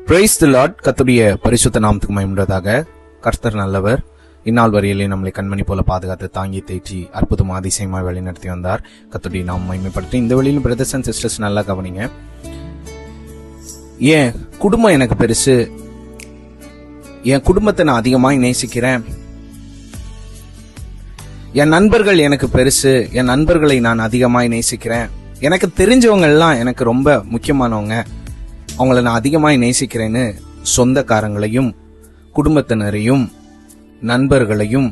Praise the Lord. கர்த்தருடைய பரிசுத்த நாமத்துக்கு மகிமையுண்டாதாக. கர்த்தர் நல்லவர். இந்நாள் வரையிலே நம்மளை கண்மணி போல பாதுகாத்து தாங்கி தேற்றி அற்புதமாக அதிசயமாக வழி நடத்தி வந்தார். கர்த்தருடைய நாம் மகிமைப்படுத்தி இந்த வழியிலும் பிரதர்ஸ் அண்ட் சிஸ்டர்ஸ் நல்லா கவனிங்க. ஏன் குடும்பம் எனக்கு பெருசு, என் குடும்பத்தை நான் அதிகமாக நேசிக்கிறேன், என் நண்பர்கள் எனக்கு பெருசு, என் நண்பர்களை நான் அதிகமாக நேசிக்கிறேன், எனக்கு தெரிஞ்சவங்க எல்லாம் எனக்கு ரொம்ப முக்கியமானவங்க, அவங்கள நான் அதிகமாக நேசிக்கிறேன்னு சொந்தக்காரங்களையும் குடும்பத்தினரையும் நண்பர்களையும்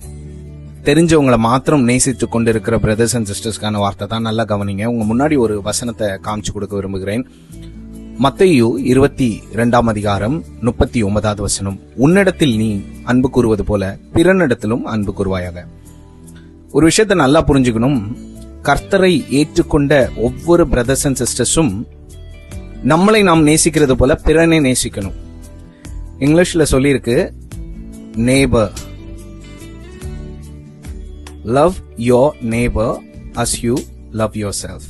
தெரிஞ்சவங்களை மாத்திரம் நேசித்து கொண்டிருக்கிற பிரதர்ஸ் அண்ட் சிஸ்டர்ஸ்க்கான வார்த்தை தான். நல்லா கவனிங்க. உங்க முன்னாடி ஒரு வசனத்தை காமிச்சு கொடுக்க விரும்புகிறேன். மத்தேயு 22:39 உன்னிடத்தில் நீ அன்பு கூறுவது போல பிறனிடத்திலும் அன்பு கூறுவாயாக. ஒரு விஷயத்தை நல்லா புரிஞ்சுக்கணும். கர்த்தரை ஏற்றுக்கொண்ட ஒவ்வொரு பிரதர்ஸ் அண்ட் சிஸ்டர்ஸும் நம்மளை நாம் நேசிக்கிறது போல பிறனை நேசிக்கணும். இங்கிலீஷ்ல சொல்லியிருக்கு, neighbour, love your neighbour as you love yourself.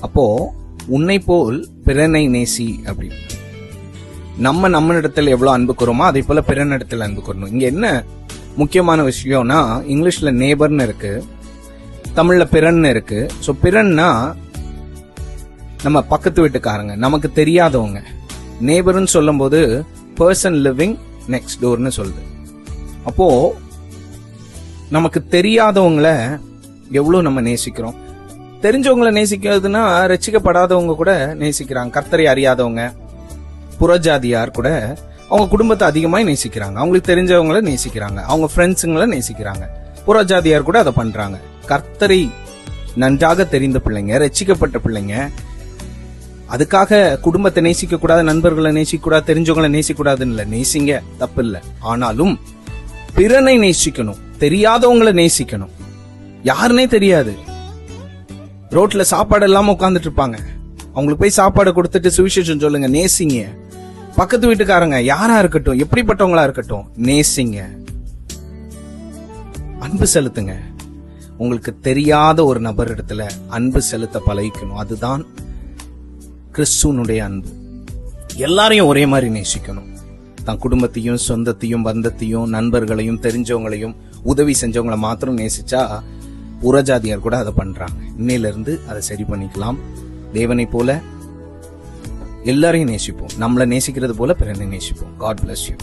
அப்போ உன்னை போல் பிறனை நேசி அப்படி. நம்ம இடத்துல எவ்வளவு அன்பு கூறோமோ அதே போல பிறனிடத்தில் அன்பு கூறணும். இங்க என்ன முக்கியமான விஷயம்னா, இங்கிலீஷ்ல நேபர்னு இருக்கு, தமிழ்ல பிறன்னு இருக்கு. சோ பிறன்னா நம்ம பக்கத்து வீட்டுக்காரங்க, நமக்கு தெரியாதவங்க. நேபர்னு சொல்லும் போது பர்சன் லிவிங் நெக்ஸ்ட் டோர்னு சொல்லுது. அப்போ நமக்கு தெரியாதவங்கள எவ்வளவு நம்ம நேசிக்கிறோம். தெரிஞ்சவங்களை நேசிக்கிறதுனா ரட்சிக்கப்படாதவங்க கூட நேசிக்கிறாங்க. கர்த்தரை அறியாதவங்க, புறஜாதியார் கூட அவங்க குடும்பத்தை அதிகமாக நேசிக்கிறாங்க, அவங்களுக்கு தெரிஞ்சவங்கள நேசிக்கிறாங்க, அவங்க ஃப்ரெண்ட்ஸுங்களை நேசிக்கிறாங்க. புறஜாதியார் கூட அதை பண்றாங்க. கர்த்தரை நன்றாக தெரிந்த பிள்ளைங்க, ரட்சிக்கப்பட்ட பிள்ளைங்க, அதுக்காக குடும்பத்தை நேசிக்க கூடாது, நண்பர்களை நேசிக்க கூடாது, தெரிஞ்சவங்களை நேசிக்க கூடாதுன்னு இல்லை, நேசிங்க, தப்பு இல்லை. ஆனாலும் பிறனை நேசிக்கணும், தெரியாதவங்களை நேசிக்கணும். யாருன்னே தெரியாது, ரோட்ல சாப்பாடு இல்லாம உட்கார்ந்துட்டு இருப்பாங்க, அவங்களுக்கு போய் சாப்பாடு கொடுத்துட்டு சுவிசேஷம் சொல்லுங்க, நேசிங்க. பக்கத்து வீட்டுக்காரங்க யாரா இருக்கட்டும், எப்படிப்பட்டவங்களா இருக்கட்டும், நேசிங்க, அன்பு செலுத்துங்க. உங்களுக்கு தெரியாத ஒரு நபர் இடத்துல அன்பு செலுத்த பழகிக்கணும். அதுதான் கிறிஸ்துவனுடைய அன்பு. எல்லாரையும் ஒரே மாதிரி நேசிக்கணும். தன் குடும்பத்தையும் சொந்தத்தையும் பந்தத்தையும் நண்பர்களையும் தெரிஞ்சவங்களையும் உதவி செஞ்சவங்களை மாத்திரம் நேசிச்சா புறஜாதியார் கூட அதை பண்றாங்க. இன்னையில இருந்து அதை சரி பண்ணிக்கலாம். தேவனை போல எல்லாரையும் நேசிப்போம், நம்மளை நேசிக்கிறது போல பிறனை நேசிப்போம். God bless you.